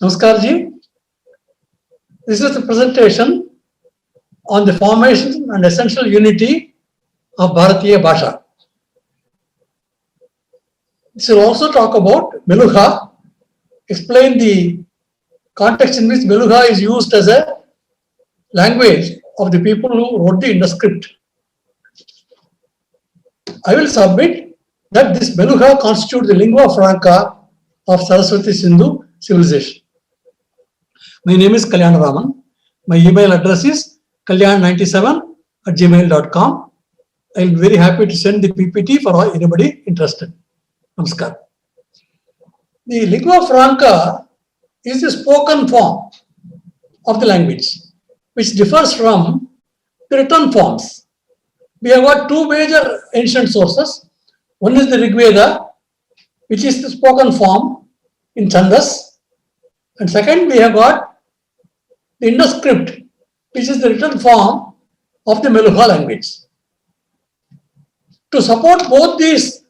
Namaskar ji. This is the presentation on the formation and essential unity of Bharatiya Bhasha. This will also talk about Meluha, explain the context in which Meluha is used as a language of the people who wrote the Indus script. I will submit that this Meluha constitutes the lingua franca of Saraswati Sindhu civilization. My name is Kalyan Raman. My email address is kalyan97@gmail.com. I will be very happy to send the PPT for anybody interested. Namaskar. The lingua franca is the spoken form of the language, which differs from the written forms. We have got two major ancient sources. One is the Rig Veda, which is the spoken form in Chandas, and second we have got the Indus script, which is the written form of the Meluha language. To support both these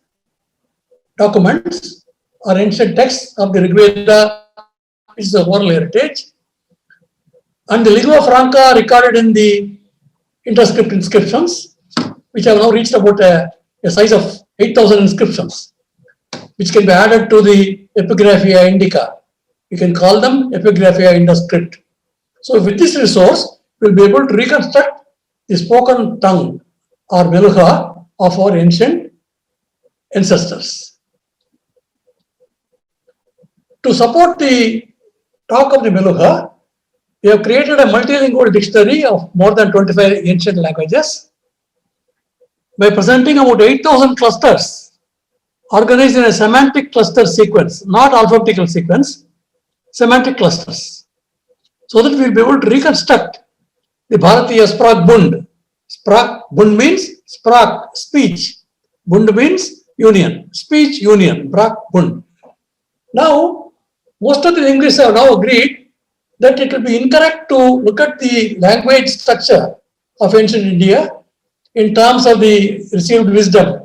documents or ancient texts of the Rig Veda, which is the oral heritage, and the lingua franca recorded in the Indus script inscriptions, which have now reached about a size of 8,000 inscriptions, which can be added to the Epigraphia Indica. We can call them Epigraphia Indus script. So with this resource, we will be able to reconstruct the spoken tongue or Meluha of our ancient ancestors. To support the talk of the Meluha, we have created a multilingual dictionary of more than 25 ancient languages by presenting about 8,000 clusters organized in a semantic cluster sequence, not alphabetical sequence, semantic clusters, so that we will be able to reconstruct the Bharatiya Sprach Bund. Sprach Bund means Sprach, speech. Bund means union, speech union, Sprach Bund. Now, most of the linguists have now agreed that it will be incorrect to look at the language structure of ancient India in terms of the received wisdom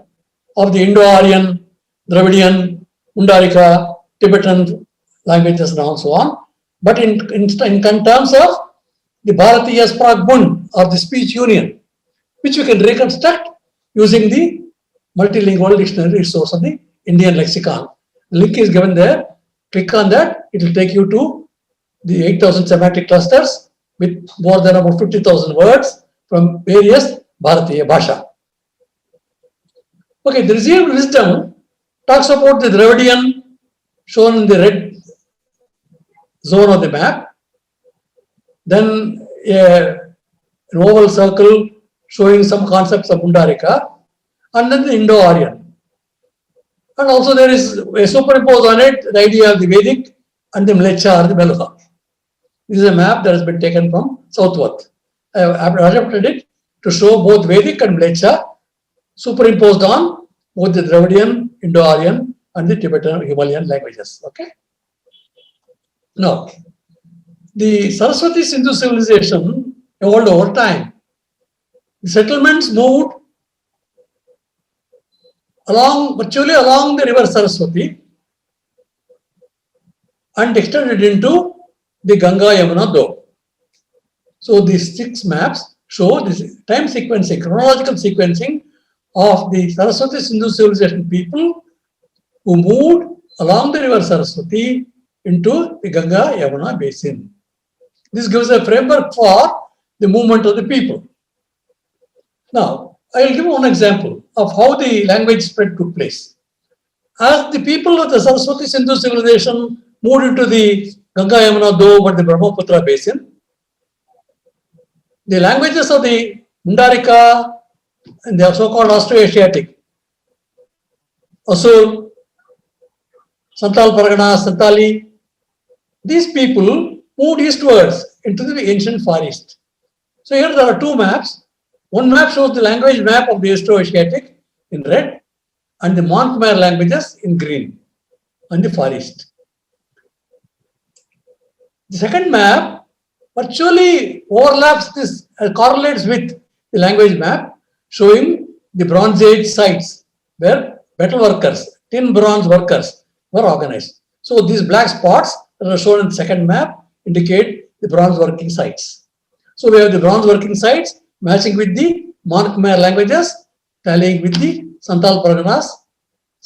of the Indo-Aryan, Dravidian, Mundarika, Tibetan languages and so on, but in terms of the Bharatiya Sprach Bund or the speech union, which we can reconstruct using the multilingual dictionary resource of the Indian lexicon. The link is given there. Click on that. It will take you to the 8,000 semantic clusters with more than about 50,000 words from various Bharatiya Bhasha. Okay, the received wisdom talks about the Dravidian shown in the red zone of the map, then an oval circle showing some concepts of Mundarika, and then the Indo-Aryan. And also there is a superimposed on it the idea of the Vedic and the Mlecha or the Meluha. This is a map that has been taken from southward. I have adapted it to show both Vedic and Mlecha superimposed on both the Dravidian, Indo-Aryan and the Tibetan Himalayan languages. Okay. Now, the Saraswati Sindhu civilization evolved over time. The settlements moved virtually along the river Saraswati and extended into the Ganga Yamuna Doab. So these 6 maps show this time sequencing, chronological sequencing of the Saraswati Sindhu civilization people who moved along the river Saraswati into the Ganga Yamuna basin. This gives a framework for the movement of the people. Now, I will give one example of how the language spread took place. As the people of the Saraswati Sindhu civilization moved into the Ganga Yamuna Doab and the Brahmaputra basin, the languages of the Mundarika and the so-called Austro-Asiatic, Asur, Santal Pargana, Santali, these people moved eastwards into the ancient Far East. So here there are 2 maps. One map shows the language map of the Austro-Asiatic in red and the Mon-Khmer languages in green on the Far East. The second map virtually overlaps this, correlates with the language map showing the Bronze Age sites where metal workers, tin bronze workers were organized. So these black spots that are shown in the second map indicate the bronze working sites. So we have the bronze working sites matching with the Mon-Khmer languages, tallying with the Santal Parganas,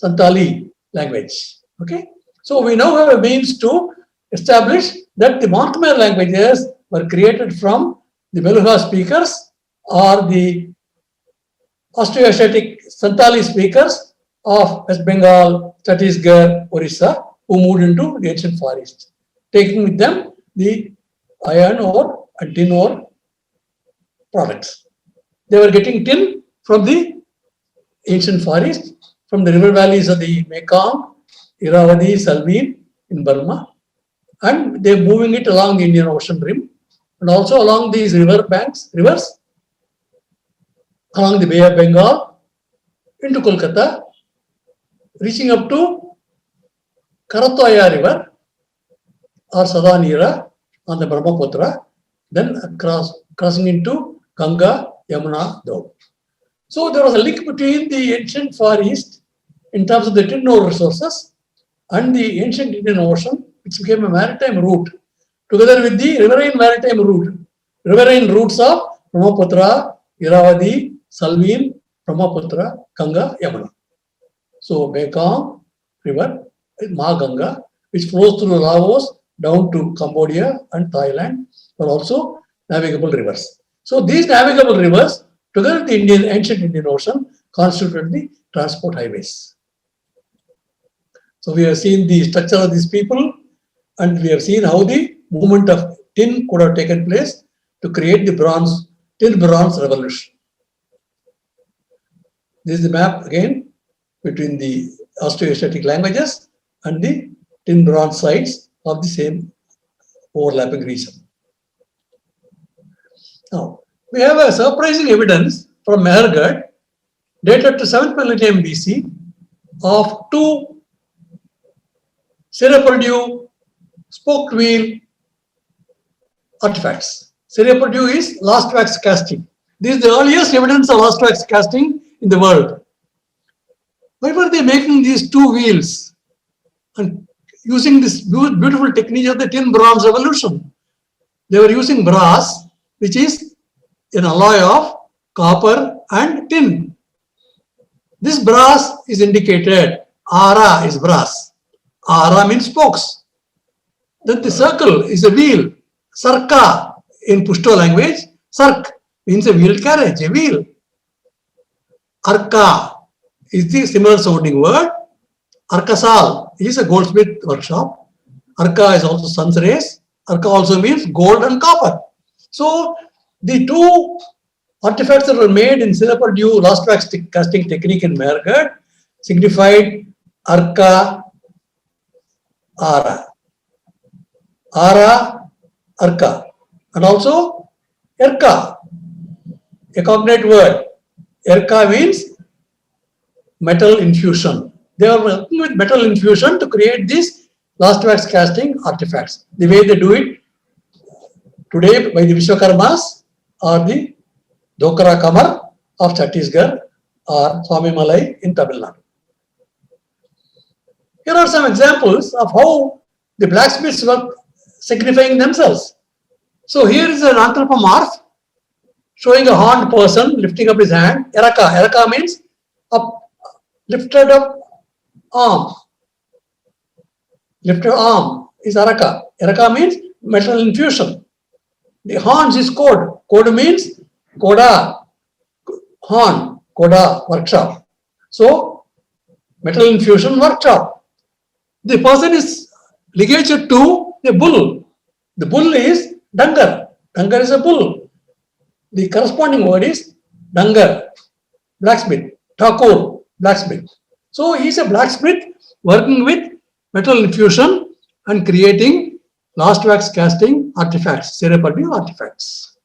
Santali language. Okay. So we now have a means to establish that the Mon-Khmer languages were created from the Meluha speakers or the Austroasiatic Santali speakers of West Bengal, Chhattisgarh, Orissa, who moved into the ancient Far East, taking with them the iron ore and tin ore products. They were getting tin from the ancient Far East, from the river valleys of the Mekong, Irrawaddy, Salween in Burma, and they're moving it along the Indian Ocean rim and also along these rivers, along the Bay of Bengal into Kolkata, reaching up to Karatoya River or Sadanira on the Brahmaputra, then crossing into Ganga, Yamuna, Doab. So there was a link between the ancient Far East in terms of the tin ore resources and the ancient Indian Ocean, which became a maritime route, together with the riverine maritime route, riverine routes of Brahmaputra, Irrawaddy, Salween, Brahmaputra, Ganga, Yamuna. So Mekong River, Ma Ganga, which flows through Laos down to Cambodia and Thailand, are also navigable rivers. So these navigable rivers, together with the ancient Indian Ocean, constituted the transport highways. So we have seen the structure of these people, and we have seen how the movement of tin could have taken place to create the tin-bronze revolution. This is the map again between the Austroasiatic languages and the tin-bronze sites of the same overlapping region. Now, we have a surprising evidence from Mehergarh, dated to 7th millennium BC, of two Sirapurdue spoked wheel artifacts. Sirapurdue is last wax casting. This is the earliest evidence of last wax casting in the world. Why were they making these two wheels and using this beautiful technique of the tin-bronze revolution? They were using brass, which is an alloy of copper and tin. This brass is indicated. Ara is brass. Ara means spokes. Then the circle is a wheel. Sarka in Pushto language. Sark means a wheeled carriage, a wheel. Arka is the similar sounding word. Arkasal is a goldsmith workshop. Arka is also sun's rays. Arka also means gold and copper. So the two artifacts that were made in Sirapurdue last wax casting technique in Mehergarh signified Arka, Ara. Ara, Arka. And also Erka, a cognate word. Erka means metal infusion. They are working with metal infusion to create these last wax casting artifacts. The way they do it today by the Vishwakarmas or the Dokara Kamar of Chhattisgarh or Swami Malai in Tamil Nadu. Here are some examples of how the blacksmiths were signifying themselves. So here is an anthropomorph showing a horned person lifting up his hand. Eraka. Eraka means lifted up arm. Lifted arm is Araka. Eraka means metal infusion. The horns is code. Code means Koda, horn, Koda, workshop. So, metal infusion workshop. The person is ligated to a bull. The bull is Dangar. Dangar is a bull. The corresponding word is Dangar, blacksmith, Thakur, blacksmith. So, he is a blacksmith working with metal infusion and creating last wax casting artifacts, Sirapurdue artifacts.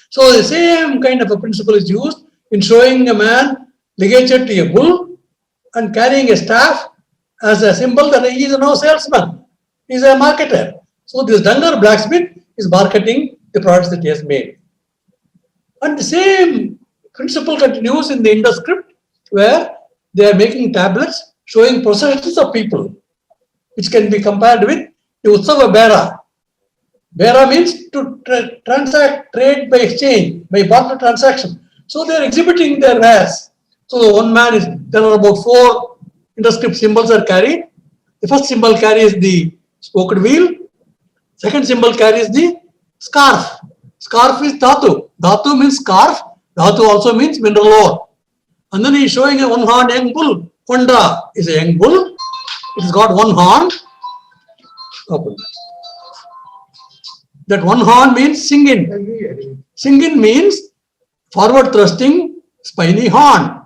So the same kind of a principle is used in showing a man ligated to a bull and carrying a staff as a symbol that he is no salesman, he is a marketer. So this Dangar blacksmith is marketing the products that he has made. And the same principle continues in the Indus script, where they are making tablets showing processions of people. which can be compared with the Utsava Bera. Bera means to transact, trade by exchange, by barter transaction. So they are exhibiting their wares. So one man is, there are about 4 interscript symbols are carried. The first symbol carries the spoked wheel. Second symbol carries the scarf. Scarf is dhatu. Dhatu means scarf. Dhatu also means mineral ore. And then he is showing a one-horned young bull. Konda is a young bull. It has got one horn. Open. That one horn means singin. Singin means forward thrusting spiny horn.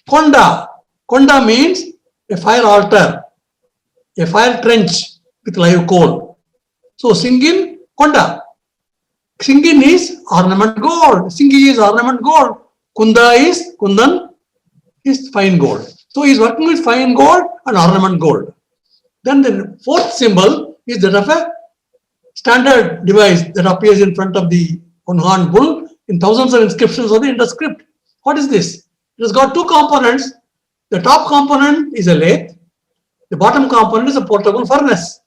Konda. Konda means a fire altar, a fire trench with live coal. So singin, konda. Singin is ornament gold. Singi is ornament gold. Kunda is, kundan is fine gold. So he is working with fine gold and ornament gold. Then the fourth symbol is that of a standard device that appears in front of the one-horned bull in thousands of inscriptions of the interscript. What is this? It has got 2 components. The top component is a lathe. The bottom component is a portable furnace.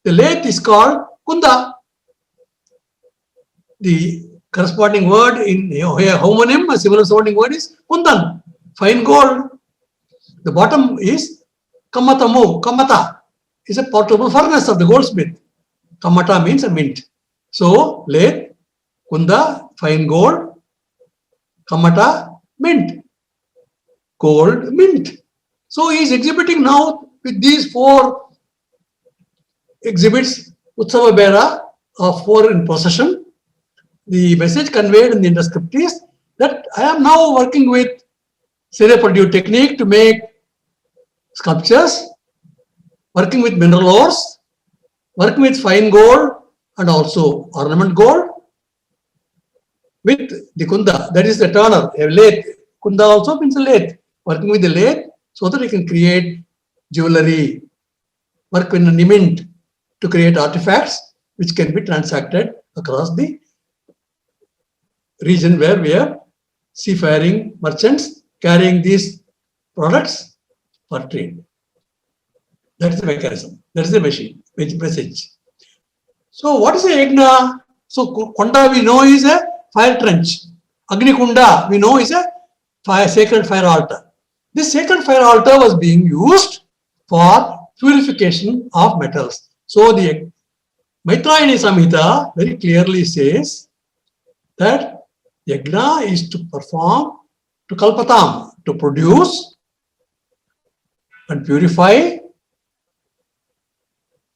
The lathe is called kunda. The corresponding word in a homonym, a similar sounding word is kundan, fine gold. The bottom is kamatamu. Kamata is a portable furnace of the goldsmith. Kamata means a mint. So lathe, kunda, fine gold, kamata, mint. Gold, mint. So he is exhibiting now with these 4 exhibits, Utsava Bera of 4 in procession. The message conveyed in the interscript is that I am now working with Sere Purdue technique to make sculptures, working with mineral ores, working with fine gold and also ornament gold with the kunda, that is the turner, a lathe. Kunda also means a lathe, working with the lathe so that you can create jewelry, work with an mint to create artifacts which can be transacted across the region where we have seafaring merchants carrying these products for trade. That is the mechanism. That is the message. So what is a yagna? So Konda we know is a fire trench. Agni Kunda we know is a sacred fire altar. This sacred fire altar was being used for purification of metals. So the Maitrayani Samhita very clearly says that yagna is to perform, to kalpatam, to produce and purify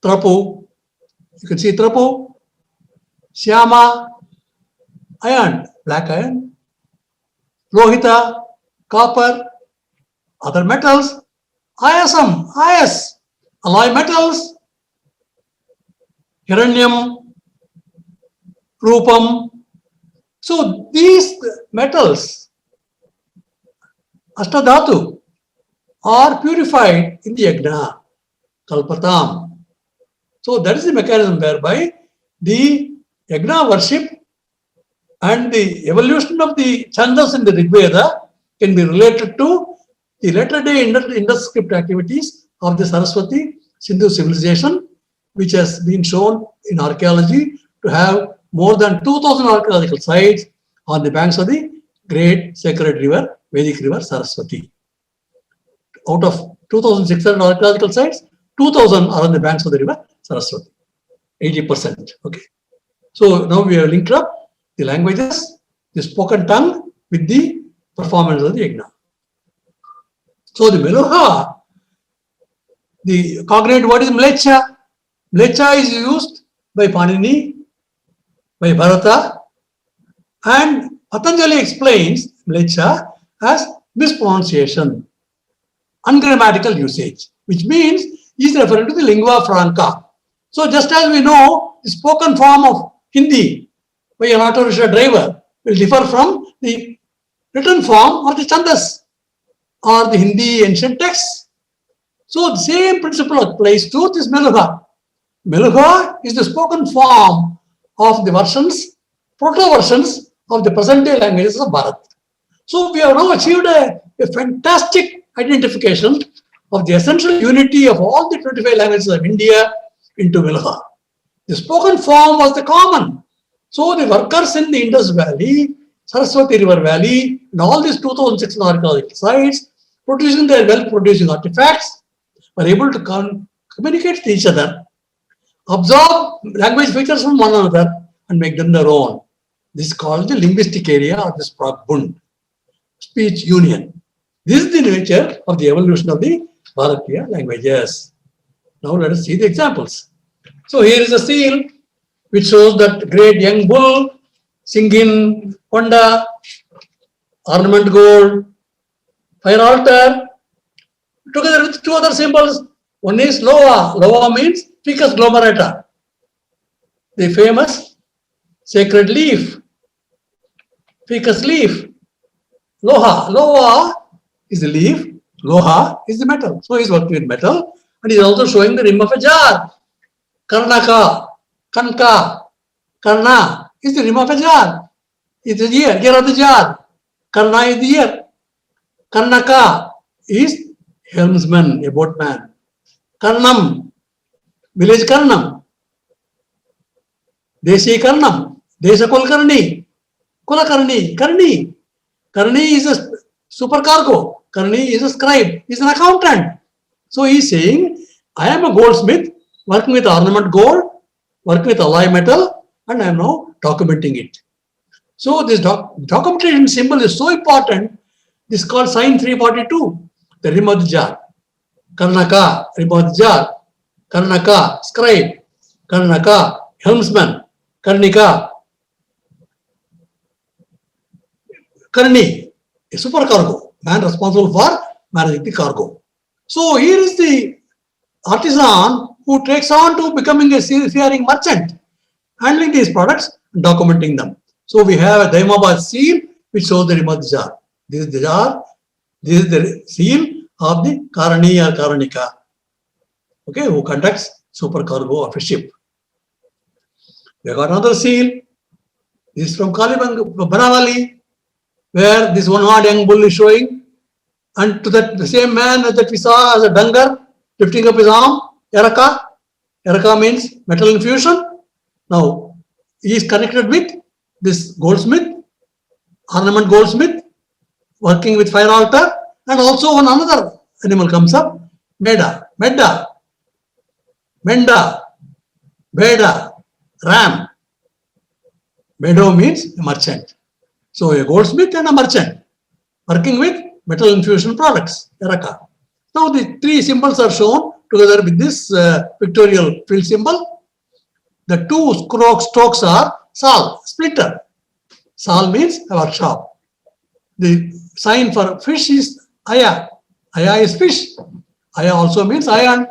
trapu. You can see trapu, syama, iron, black iron, lohita, copper, other metals, ayasam, ayas, alloy metals, hiranyam, rupam. So these metals, ashtadhatu, are purified in the yagna, kalpatam. So that is the mechanism whereby the yagna worship and the evolution of the chandas in the Rig Veda can be related to the latter day interscript activities of the Saraswati Sindhu civilization, which has been shown in archaeology to have more than 2,000 archaeological sites on the banks of the great sacred river, Vedic river Saraswati. Out of 2,600 archaeological sites, 2,000 are on the banks of the river Saraswati, 80%. Okay. So now we have linked up the languages, the spoken tongue with the performance of the yagna. So the Meluha, the cognate word is mlecha. Mlecha is used by Panini, by Bharata, and Patanjali explains mlecha as mispronunciation, ungrammatical usage, which means he is referring to the lingua franca. So just as we know, the spoken form of Hindi by an auto rickshaw driver will differ from the written form of the chandas or the Hindi ancient texts. So the same principle applies to this Meluha. Meluha is the spoken form of the versions, proto-versions of the present-day languages of Bharat. So we have now achieved a fantastic identification of the essential unity of all the 25 languages of India into Meluha. The spoken form was the common. So the workers in the Indus Valley, Saraswati River Valley, and all these 2006 archaeological sites, producing their wealth-producing artifacts, were able to communicate with each other, absorb language features from one another, and make them their own. This is called the linguistic area or the Sprachbund, speech union. This is the nature of the evolution of the Bharatiya languages. Now let us see the examples. So here is a seal which shows that great young bull, singing, Honda, ornament gold, fire altar, together with two other symbols. One is Loa. Loa means Ficus glomerata, the famous sacred leaf, ficus leaf. Loha. Loa is the leaf, Loha is the metal. So he's working with metal and he's also showing the rim of a jar. Karnaka, Kanka, Karna is the rim of a jar. It's the ear of the jar. Karna is the ear. Karnaka is helmsman, a boatman. Karnam, village Karnam. Deshi Karnam, Desha Kulkarni, Kulakarni, Karni. Karni is a supercargo. Karni is a scribe, is an accountant. So he is saying, I am a goldsmith working with ornament gold, working with alloy metal, and I am now documenting it. So this documentation symbol is so important. This is called sign 342, the rim of the jar. Karnaka, rim of the jar. Karnaka, scribe. Karnaka, helmsman. Karnika, Karni, a supercargo, man responsible for managing the cargo. So here is the artisan who takes on to becoming a seafaring merchant, handling these products, documenting them. So we have a Daimabad seal which shows the rim of the jar. This is the jar, this is the seal of the Karani or Karanika, okay, who conducts supercargo of a ship. We got another seal. This is from Kalibang, Banavali, where this one-horned young bull is showing. And to that, the same man that we saw as a dangar, lifting up his arm, Eraka. Eraka means metal infusion. Now, he is connected with this goldsmith, ornament goldsmith, working with fire altar. And also one another animal comes up, Meda, Medda, Menda, Beda, Ram. Meadow means a merchant. So a goldsmith and a merchant working with metal infusion products, Eraka. Now the three symbols are shown together with this pictorial field symbol. The two strokes are Sal, splitter. Sal means a workshop. The sign for fish is Aya. Aya is fish. Aya also means iron.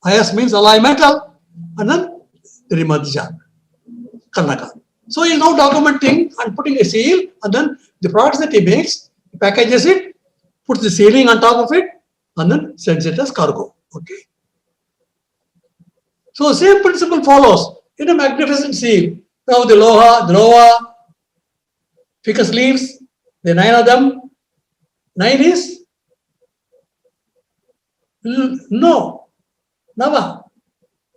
Ayas means alloy metal. And then the rim of the jar, Karnaka. So he is now documenting and putting a seal, and then the products that he makes, he packages it, puts the sealing on top of it, and then sends it as cargo. Okay. So the same principle follows in a magnificent seal. Now the Loha, ficus leaves, the 9 of them. 9 is no, Nava,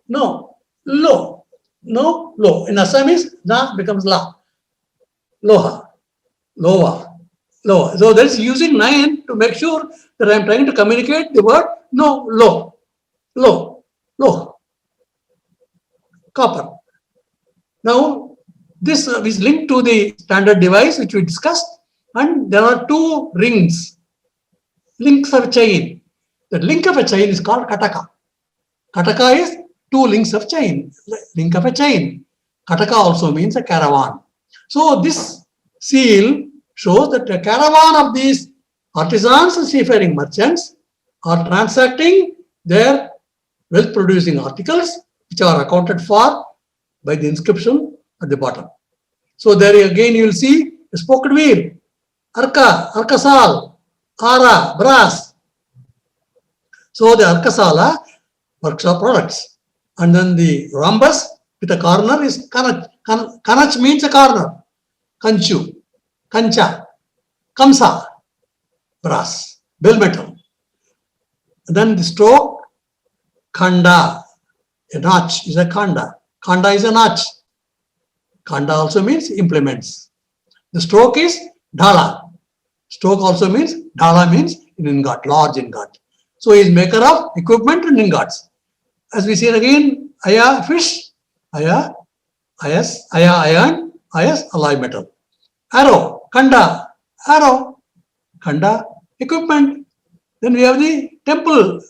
no, Lo. No, Lo. In Assamese, Na becomes La. Loha, Loa, Loa. So that's using 9 to make sure that I am trying to communicate the word no, Lo, Lo, Lo. Copper. Now, this is linked to the standard device which we discussed, and there are two rings, links of a chain. The link of a chain is called Kataka. Kataka is two links of chain, link of a chain. Kataka also means a caravan. So this seal shows that a caravan of these artisans and seafaring merchants are transacting their wealth-producing articles, which are accounted for by the inscription at the bottom. So there again you will see a spoked wheel, Arka, Arkasal, Ara, brass. So the Arkasala, workshop products. And then the rhombus with a corner is Kanach. Kanach means a corner. Kanchu, Kancha, Kamsa, brass, bell metal. Then the stroke, khanda. A notch is a khanda. Khanda is a notch. Khanda also means implements. The stroke is dhala. Stroke also means, dhala means an ingot, large ingot. So he is maker of equipment and ingots. As we see again, aya fish, aya, ayas, aya iron, ayas alloy metal. Arrow, khanda, arrow, khanda, equipment. Then we have the temple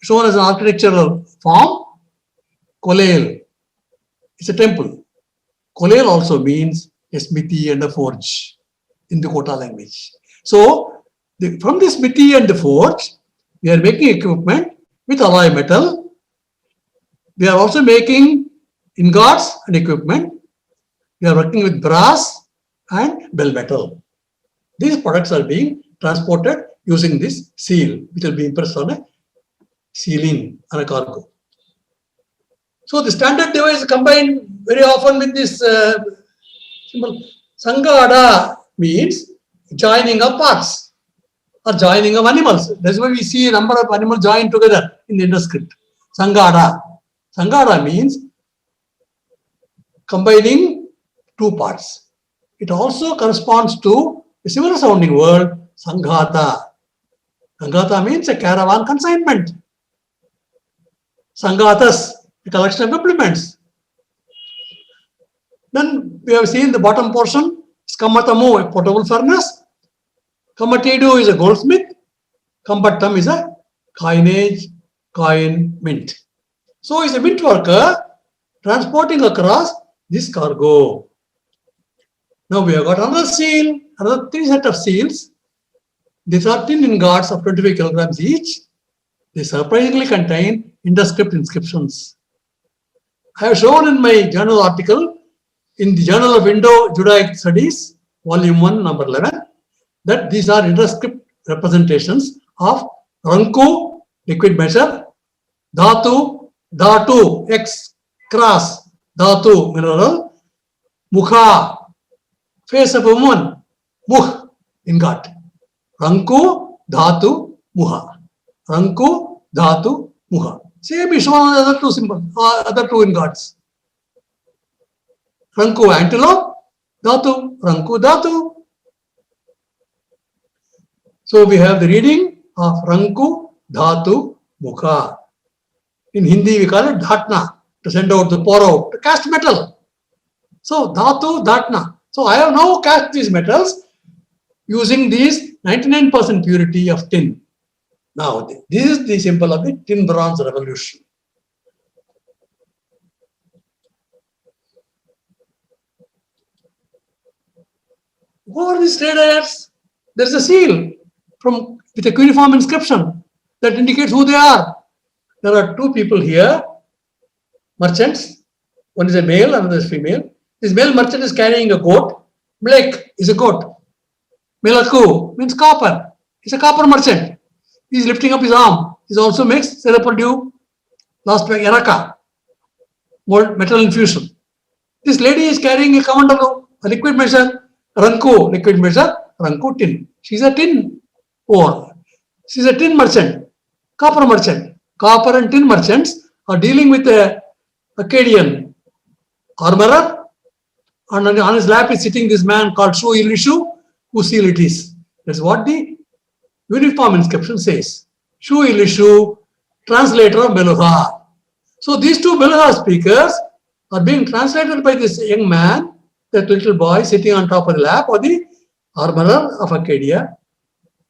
shown as an architectural form, kolel. It's a temple. Kolel also means a smithy and a forge in the Kota language. So from the smithy and the forge, we are making equipment with alloy metal. We are also making ingots and equipment. We are working with brass and bell metal. These products are being transported using this seal, which will be impressed on a ceiling on a cargo. So the standard device is combined very often with this symbol. Sangada means joining of parts or joining of animals. That's why we see a number of animals joined together in the Indus script. Sangada. Sangada means combining two parts. It also corresponds to a similar sounding word, Sanghata. Sanghata means a caravan consignment. Sanghatas, a collection of implements. Then we have seen the bottom portion, Skamatamu, a portable furnace. Kamatedu is a goldsmith. Kambattam is a coinage, coin mint. So is a mint worker transporting across this cargo. Now we have got another seal, another 3 set of seals. These are tin ingots of 25 kilograms each. They surprisingly contain Indus script inscriptions. I have shown in my journal article in the Journal of Indo-Judaic Studies, volume 1, number 11, that these are Indus script representations of Ranku, liquid measure, Dhatu, Dhatu, X, cross, Dhatu, mineral, Mukha, face of a woman, Mukh, ingot. Ranku, Dhatu, Muha. Ranku, Dhatu, Muha. Same is shown on the other two symbols, other two ingots. Ranku, antelope, Dhatu, Ranku, Dhatu. So we have the reading of Ranku, Dhatu, Mukha. In Hindi we call it Dhatna, to send out the pour out, to cast metal. So Dhatu, Dhatna. So I have now cast these metals using these 99% purity of tin. Now this is the symbol of the tin bronze revolution. Who are these traders? There is a seal with a cuneiform inscription that indicates who they are. There are two people here, merchants. One is a male, another is female. This male merchant is carrying a goat. Blake is a goat. Melaku means copper. He's a copper merchant. He's lifting up his arm. He also makes Serapadu, last week, Yaraka, gold metal infusion. This lady is carrying a Kamandalu, a liquid measure, Ranku, liquid measure, Ranku tin. She's a tin ore. She's a tin merchant, copper merchant. Copper and tin merchants are dealing with a Akkadian armorer, and on his lap is sitting this man called Shu Ilishu, whose seal it is. That's what the uniform inscription says. Shu Ilishu, translator of Meluha. So these two Meluha speakers are being translated by this young man, that little boy sitting on top of the lap of the armorer of Arcadia,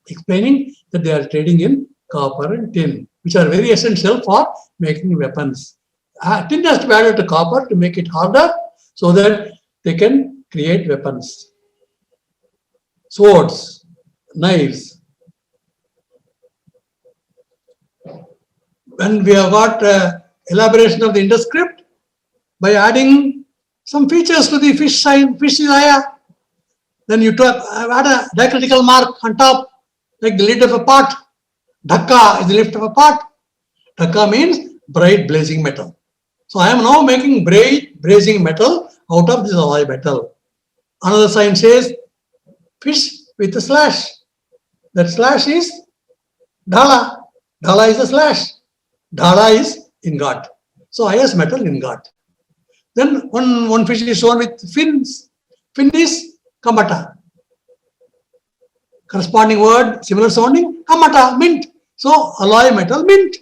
explaining that they are trading in copper and tin, which are very essential for making weapons. Tin has to be added to copper to make it harder so that they can create weapons. Swords, knives. When we have got elaboration of the Indus script by adding some features to the fish sign, fish is aya. Then you add a diacritical mark on top, like the lid of a pot. Dhakka is the lift of a pot. Dhakka means bright blazing metal. So I am now making bright blazing metal out of this alloy metal. Another sign says fish with a slash. That slash is dhala. Dhala is a slash. Dhala is ingot. So highest metal ingot. Then one fish is shown with fins. Fin is kamata. Corresponding word, similar sounding, kamata, mint. So alloy metal mint.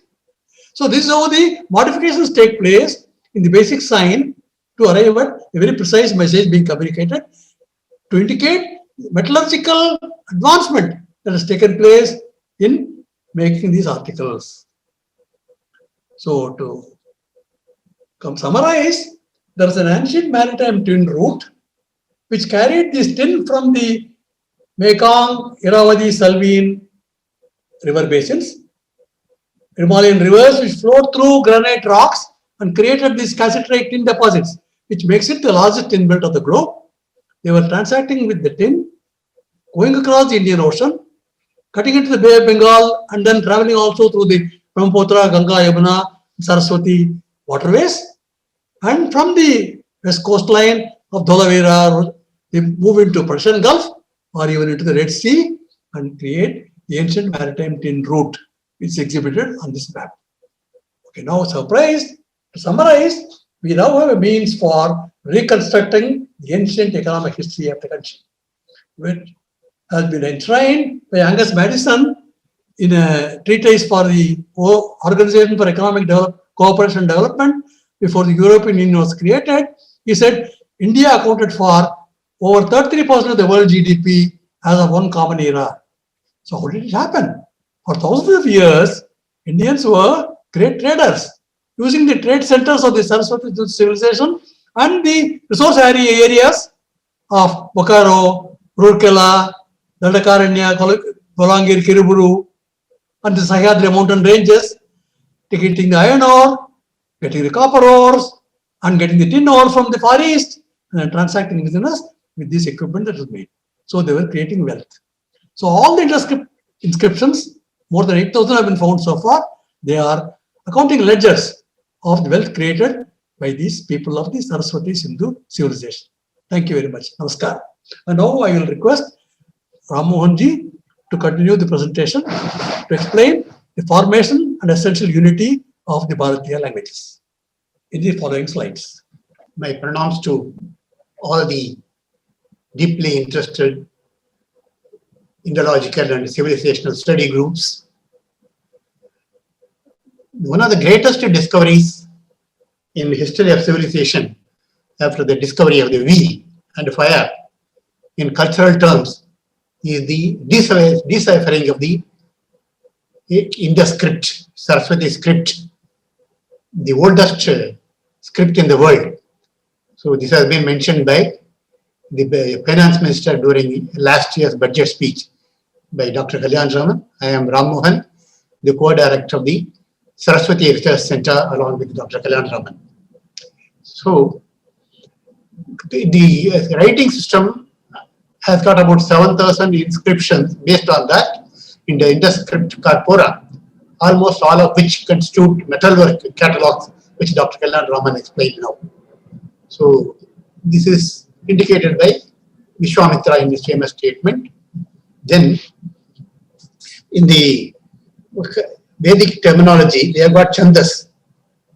So this is how the modifications take place in the basic sign to arrive at a very precise message being communicated to indicate metallurgical advancement that has taken place in making these articles. So to summarize, there is an ancient maritime tin route which carried this tin from the Mekong, Irrawaddy, Salween river basins, Himalayan rivers which flowed through granite rocks and created these cassiterite tin deposits, which makes it the largest tin belt of the globe. They were transacting with the tin, going across the Indian Ocean, cutting into the Bay of Bengal, and then traveling also through the Brahmaputra, Ganga, Yamuna, Saraswati waterways. And from the west coastline of Dholavira, they move into Persian Gulf or even into the Red Sea and create the ancient maritime tin route, which is exhibited on this map. Okay, now to summarize, we now have a means for reconstructing the ancient economic history of the country, which has been enshrined by Angus Madison in a treatise for the Organization for Economic Cooperation and Development before the European Union was created. He said India accounted for over 33% of the world GDP as of one common era. So how did it happen? For thousands of years, Indians were great traders, using the trade centers of the Saraswati civilization and the resource areas of Bokaro, Rourkela, Dandakaranya, Bolangir, Kiriburu, and the Sahyadri mountain ranges, getting the iron ore, getting the copper ores, and getting the tin ore from the Far East, and then transacting within us with this equipment that was made. So they were creating wealth. So all the inscriptions, more than 8,000 have been found so far. They are accounting ledgers of the wealth created by these people of the Saraswati Sindhu civilization. Thank you very much. Namaskar. And now I will request Ram Mohan ji to continue the presentation to explain the formation and essential unity of the Bharatiya languages in the following slides. My pronouns to all the deeply interested Indological and civilizational study groups. One of the greatest discoveries in the history of civilization after the discovery of the wheel and fire in cultural terms is the deciphering of the Indus script, Saraswati script, the oldest script in the world. So this has been mentioned by the finance minister during last year's budget speech by Dr. Kalyan Raman. I am Ram Mohan, the co-director of the Saraswati Research Center along with Dr. Kalyan Raman. So the writing system has got about 7,000 inscriptions based on that in the Indus script corpora, almost all of which constitute metalwork catalogs, which Dr. Kalyan Raman explained now. So this is indicated by Vishwamitra in his famous statement. Then in the Vedic terminology, they have got Chandas,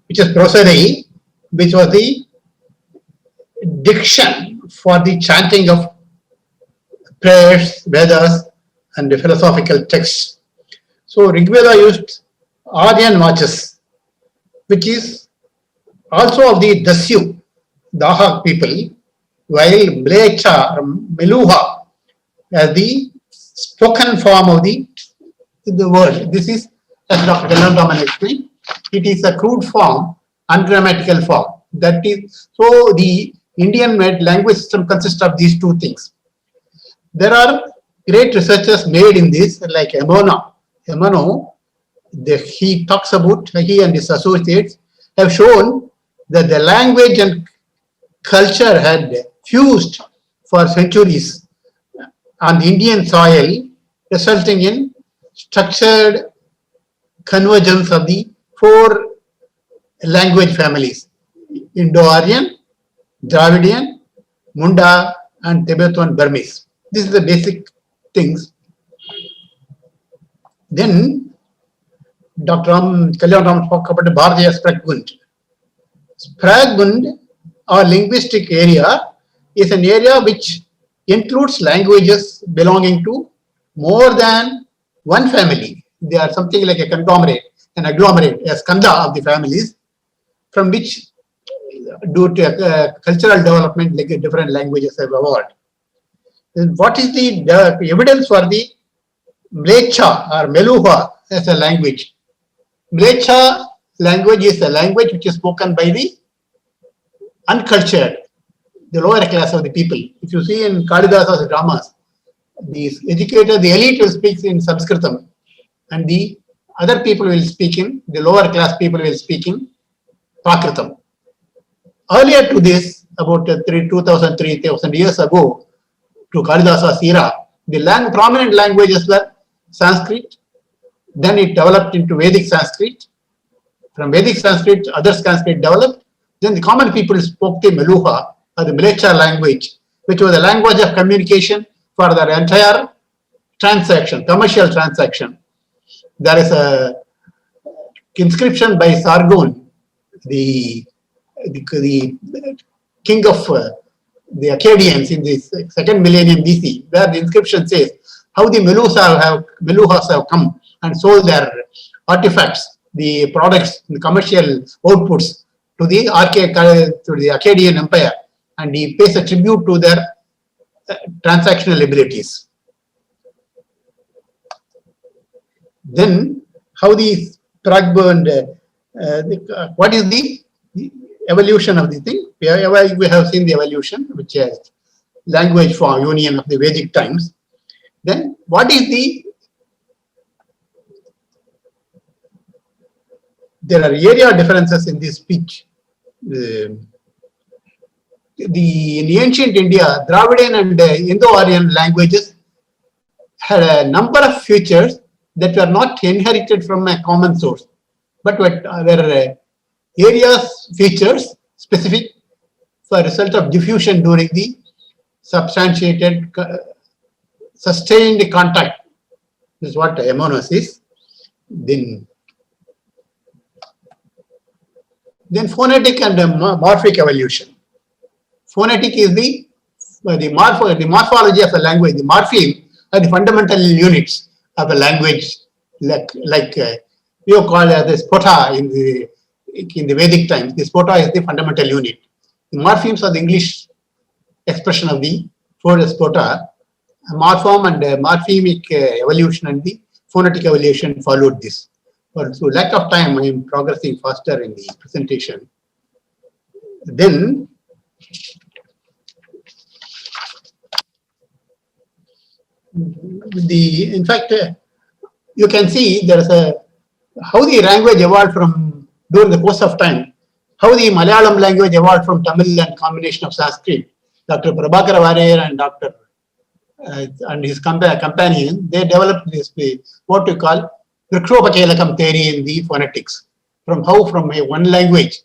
which is prosody, which was the diction for the chanting of prayers, Vedas, and the philosophical texts. So Rigveda used Aryan Vachas, which is also of the Dasyu, Dahak people, while Mlecha or Meluha as the spoken form of the word. This is, as Dr. Kalyan Raman explained, it is a crude form, ungrammatical form. That is, so the Indian language system consists of these two things. There are great researchers made in this, like Emano. He talks about, he and his associates have shown that the language and culture had fused for centuries on the Indian soil, resulting in structured convergence of the four language families: Indo-Aryan, Dravidian, Munda, and Tibetan-Burmese. This is the basic things. Then Dr. Kalyan Ram spoke about the Bharatiya Spragbund. Spragbund or linguistic area is an area which includes languages belonging to more than one family. They are something like a conglomerate, an agglomerate, a skanda of the families from which due to cultural development, like different languages have evolved. Then what is the evidence for the Mlecha or Meluha as a language? Mlecha language is a language which is spoken by the uncultured, the lower class of the people. If you see in Kalidasa's dramas, the educated, the elite will speak in Sanskritam, and the other people will speak in, the lower class people will speak in Prakritam. Earlier to this, about 2,000, 3,000 years ago, to Kalidasa's era, the prominent languages were Sanskrit. Then it developed into Vedic Sanskrit. From Vedic Sanskrit, other Sanskrit developed. Then the common people spoke the Meluha, or the Mlecha language, which was a language of communication for their entire transaction, commercial transaction. There is a inscription by Sargon, the king of the Akkadians in the second millennium BC, where the inscription says how the Meluhas have come and sold their artifacts, the products, the commercial outputs to the Akkadian Empire, and he pays a tribute to their transactional abilities. Then, how the Spragbund, what is the evolution of the thing? We have seen the evolution, which is language for union of the Vedic times. Then, what is the? There are area differences in this speech. In ancient India, Dravidian and Indo-Aryan languages had a number of features that were not inherited from a common source, but were areas, features specific for a result of diffusion during the substantiated, sustained contact. This is what Emonos is. Then phonetic and morphic evolution. Phonetic is the morphology of a language. The morpheme are the fundamental units of a language, like you call the spota in the Vedic times. The spota is the fundamental unit. The morphemes are the English expression of the four spota. Morpheme and morphemic evolution and the phonetic evolution followed this. But through lack of time, I am progressing faster in the presentation. Then, in fact, you can see there is how the language evolved from during the course of time, how the Malayalam language evolved from Tamil and combination of Sanskrit. Dr. Prabhakara Varir and Dr. And his companion, they developed this what we call Vrikshopakelakam theory in the phonetics. From one language,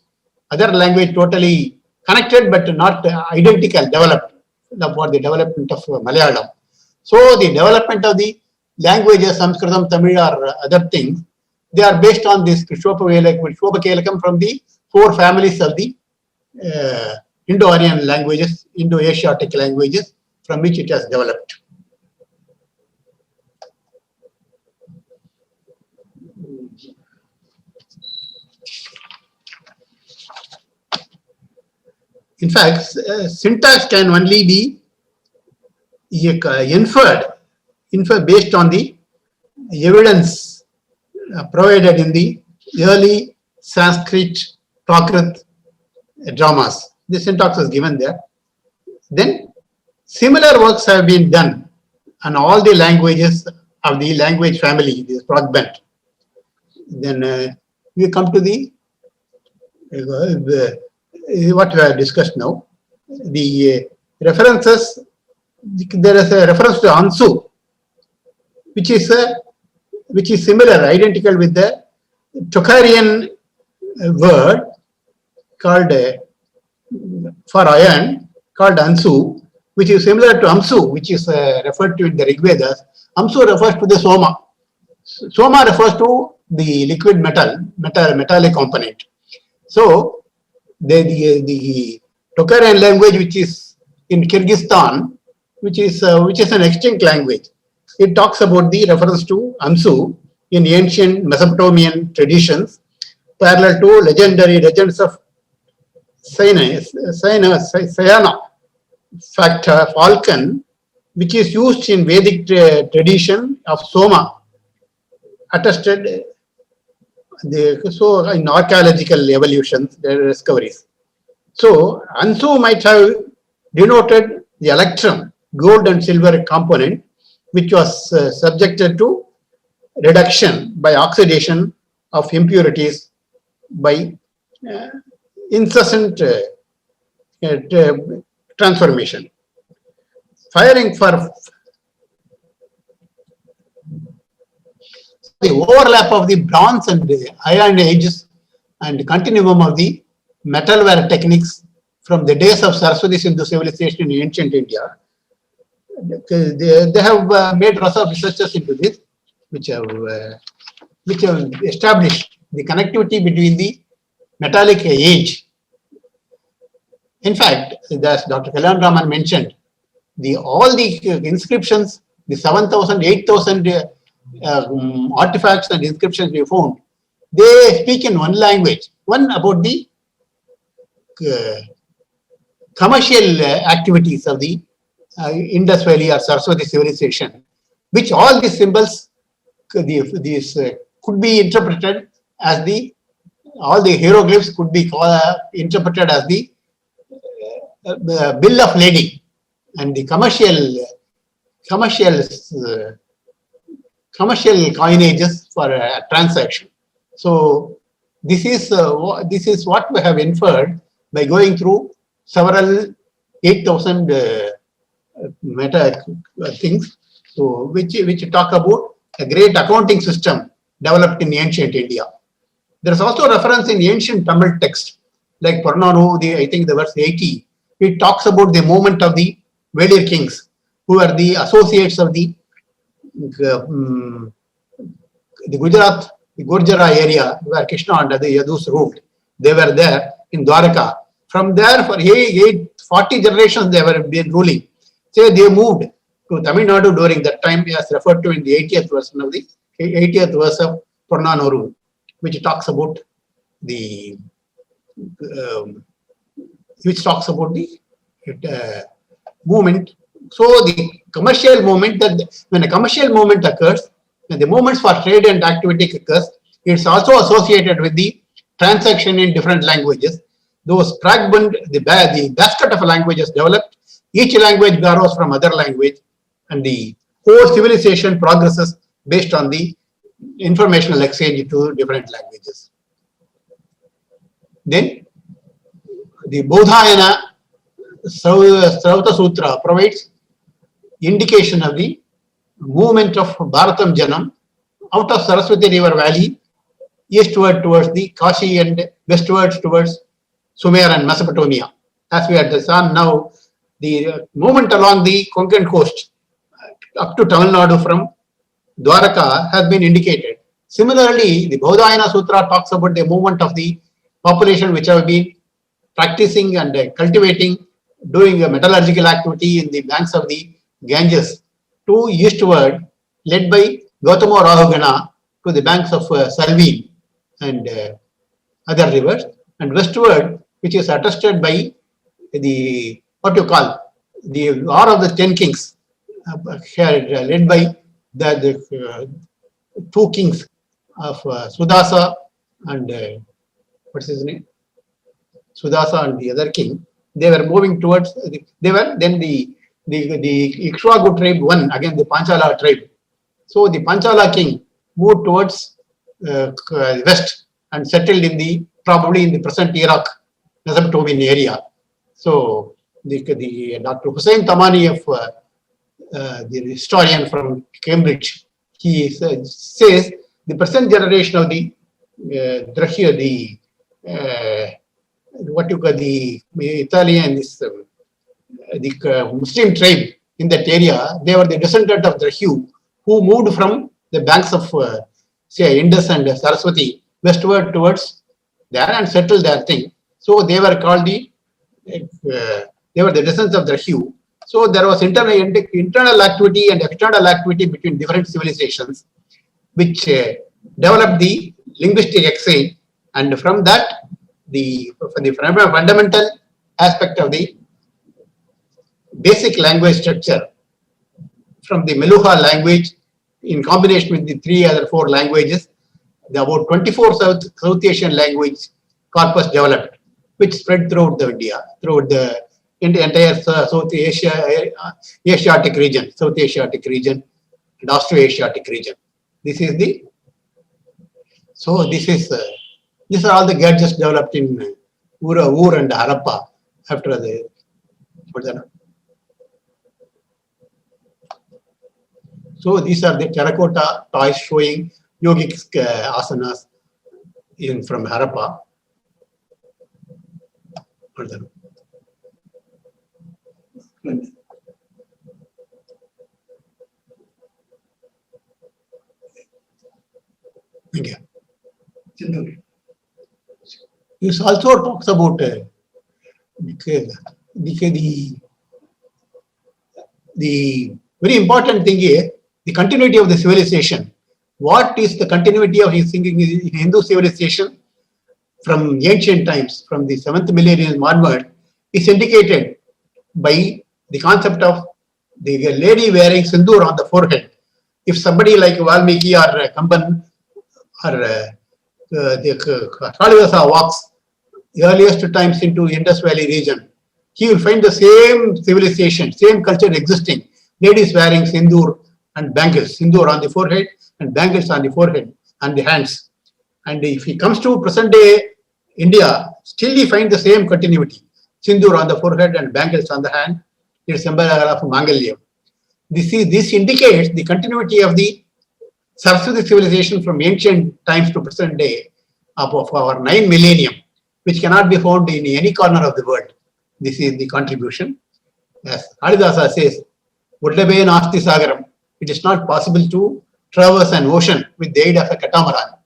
other language totally connected but not identical, developed for the development of Malayalam. So the development of the languages, Sanskritam, Tamil or other things, they are based on this Vrikshopakelakam from the four families of the Indo-Aryan languages, Indo-Asiatic languages, from which it has developed. In fact, syntax can only be inferred based on the evidence provided in the early Sanskrit Prakrit dramas. The syntax is given there. Then similar works have been done on all the languages of the language family, this Pragbant. Then we come to the what we have discussed now. The references, there is a reference to Ansu, which is similar, identical with the Tocharian word called for iron, called Ansu, which is similar to Amsu, which is referred to in the Rig Vedas. Amsu refers to the Soma. Soma refers to the liquid metallic component. So the Tocharian language, which is in Kyrgyzstan, which is an extinct language, it talks about the reference to Ansu in ancient Mesopotamian traditions, parallel to legendary legends of Sayana falcon, which is used in Vedic tradition of Soma, attested so in archaeological evolutions, there are discoveries. So Ansu might have denoted the electrum, gold and silver component, which was subjected to reduction by oxidation of impurities by incessant transformation. Firing for the overlap of the bronze and the iron ages and continuum of the metalware techniques from the days of Saraswati Sindhu civilization in ancient India. They have made lots of researches into this, which have established the connectivity between the metallic age. In fact, as Dr. Kalyan Raman mentioned, all the inscriptions, the 7,000, 8,000 artifacts and inscriptions we found, they speak in one language. One about the commercial activities of the Indus Valley or Saraswati civilization, which all these symbols, these could be interpreted as all the hieroglyphs could be interpreted as the bill of lading and the commercial coinages for a transaction. So this is what we have inferred by going through several 8,000 meta things, so which talk about a great accounting system developed in ancient India. There is also reference in ancient Tamil text, like Purnanu, I think the verse 80. It talks about the movement of the Velir kings, who are the associates of the Gujarat, the Gurjara area where Krishna and the Yadus ruled. They were there in Dwaraka. From there, for 40 generations, they were been ruling. Say they moved to Tamil Nadu during that time, as referred to in the 80th verse of Purnanuru, which talks about the movement. So the commercial movement, that when a commercial movement occurs, when the movements for trade and activity occurs, it's also associated with the transaction in different languages. Those fragment, the basket of languages developed, each language borrows from other language, and the whole civilization progresses based on the informational exchange to different languages. Then the Bodhayana Srauta Sutra provides indication of the movement of Bharatam Janam out of Saraswati River Valley eastward towards the Kashi and westwards towards Sumer and Mesopotamia. As we had seen now, the movement along the Konkan coast up to Tamil Nadu from Dwaraka has been indicated. Similarly, the Bodhayana Sutra talks about the movement of the population which have been practicing and cultivating, doing a metallurgical activity in the banks of the Ganges to eastward, led by Gautama Rahugana to the banks of Salveen and other rivers, and westward, which is attested by the the War of the 10 Kings, led by the two kings of Sudasa and what's his name? Sudasa and the other king. They were moving towards. Then the Ikshwaku tribe won against the Panchala tribe. So the Panchala king moved towards west and settled probably in the present Iraq, Mesopotamian area. So the Dr. Hussain Tamani of the historian from Cambridge, he says the present generation of the Italian, the Muslim tribe in that area, they were the descendant of Drahu, who moved from the banks of say Indus and Saraswati westward towards there and settled their thing. So they were called they were the descendants of the Hugh. So there was internal activity and external activity between different civilizations, which developed the linguistic exchange, and from that, the fundamental aspect of the basic language structure from the Meluha language in combination with the 3 other 4 languages, the about 24 South Asian language corpus developed, which spread throughout the India, throughout the entire South Asia, Asiatic region, South Asiatic region, and Austroasiatic region. This is the, so this is, these are all the gadgets developed in Ur and Harappa after the, so these are the terracotta toys showing yogic asanas from Harappa. India. This also talks about the very important thing here, the continuity of the civilization. What is the continuity of his thinking in Hindu civilization from ancient times, from the 7th millennium onward, is indicated by the concept of the lady wearing sindoor on the forehead. If somebody like Valmiki or Kamban or the Kalidasa walks the earliest times into Indus Valley region, he will find the same civilization, same culture existing. Ladies wearing sindoor and bangles, sindoor on the forehead and bangles on the forehead and the hands. And if he comes to present day India, still he finds the same continuity. Sindoor on the forehead and bangles on the hand. It's symbol of Mangalyam. This indicates the continuity of the Saraswati civilization from ancient times to present day of our 9 millennium, which cannot be found in any corner of the world. This is the contribution. As Kalidasa says, Ullabe Nasti Sagaram, it is not possible to traverse an ocean with the aid of a catamaran.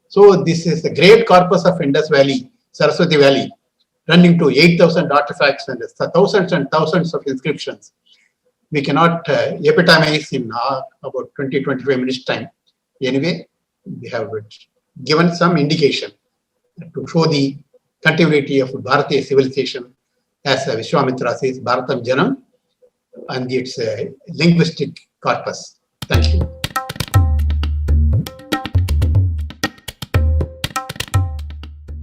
So this is the great corpus of Indus Valley, Saraswati Valley, running to 8,000 artifacts and thousands of inscriptions. We cannot epitomize in about 20-25 minutes time. Anyway, we have given some indication to show the continuity of Bharatiya civilization, as Vishwamitra says, Bharatam Janam, and its linguistic corpus. Thank you.